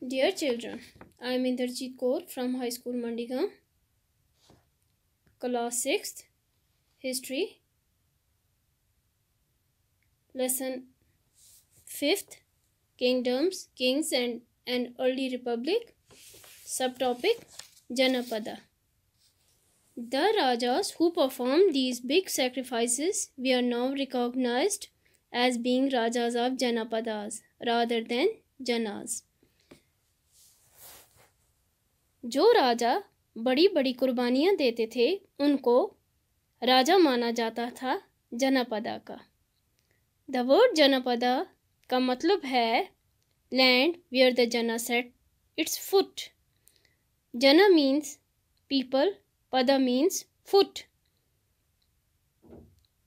Dear children, I am Inderjeet Kaur from High School Mandigam, Class 6th, History, Lesson 5th, Kingdoms, Kings and an Early Republic, Subtopic, Janapada. The Rajas who performed these big sacrifices were now recognized as being Rajas of Janapadas rather than Janas. जो राजा बड़ी बड़ी कुर्बानियाँ देते थे उनको राजा माना जाता था जनपदा का. द वर्ड जनपदा का मतलब है लैंड वेयर द जना सेट इट्स फुट. जना means people, pada means foot.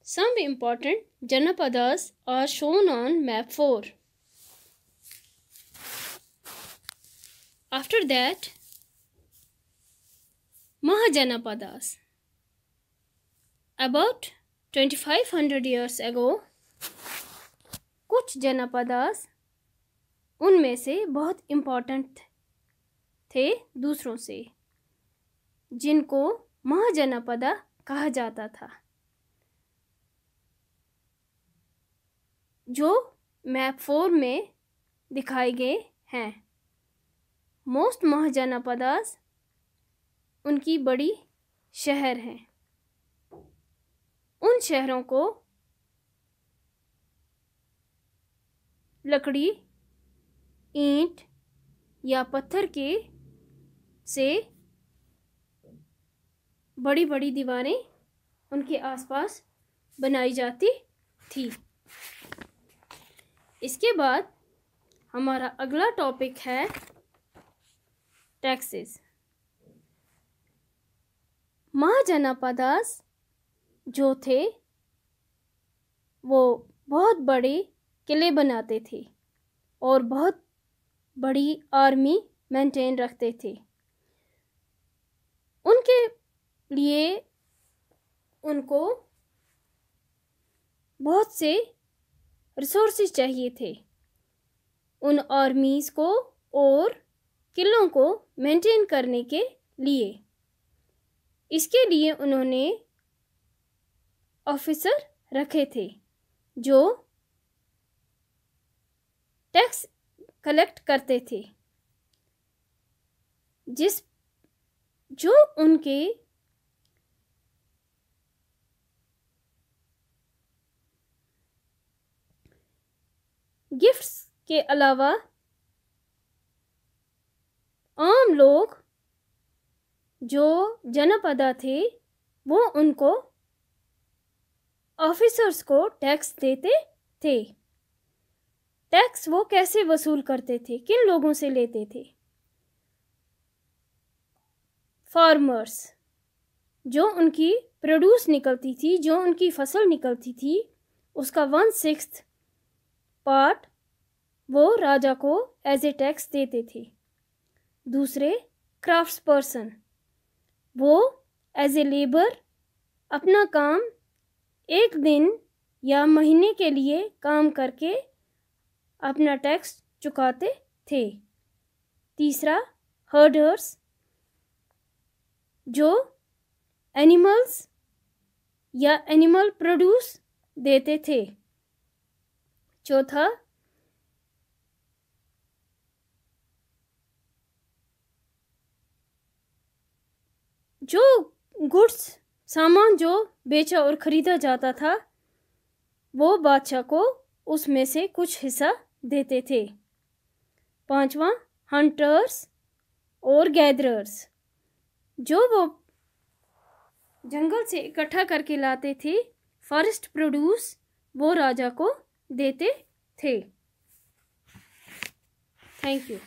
Some important janapadas are shown on map 4. After that, Mahajanapadas. About 2500 years ago, कुछ जनपदास उनमें से बहुत इम्पोर्टेंट थे दूसरों से, जिनको महाजनपदा कहा जाता था, जो मैप 4 में दिखाए गए हैं. मोस्ट महाजनपदास उनकी बड़ी शहर हैं. उन शहरों को लकड़ी, ईंट या पत्थर के से बड़ी बड़ी दीवारें उनके आसपास बनाई जाती थी. इसके बाद हमारा अगला टॉपिक है टैक्सेस. महाजनपदास जो थे वो बहुत बड़े किले बनाते थे और बहुत बड़ी आर्मी मेंटेन रखते थे. उनके लिए उनको बहुत से रिसोर्सेज चाहिए थे उन आर्मीज़ को और किलों को मेंटेन करने के लिए. इसके लिए उन्होंने ऑफिसर रखे थे जो टैक्स कलेक्ट करते थे, जो उनके गिफ्ट्स के अलावा आम लोग जो जनपदा थे वो उनको ऑफिसर्स को टैक्स देते थे. टैक्स वो कैसे वसूल करते थे, किन लोगों से लेते थे? फार्मर्स, जो उनकी प्रोड्यूस निकलती थी, जो उनकी फसल निकलती थी, उसका 1/6 पार्ट वो राजा को एज ए टैक्स देते थे. दूसरे क्राफ्ट्स पर्सन, वो एज ए लेबर अपना काम एक दिन या महीने के लिए काम करके अपना टैक्स चुकाते थे. तीसरा हर्डर्स, जो एनिमल्स या एनिमल प्रोड्यूस देते थे. चौथा जो गुड्स सामान जो बेचा और ख़रीदा जाता था वो बादशाह को उसमें से कुछ हिस्सा देते थे. पांचवा हंटर्स और गैदरर्स, जो वो जंगल से इकट्ठा करके लाते थे फॉरेस्ट प्रोड्यूस, वो राजा को देते थे. Thank you.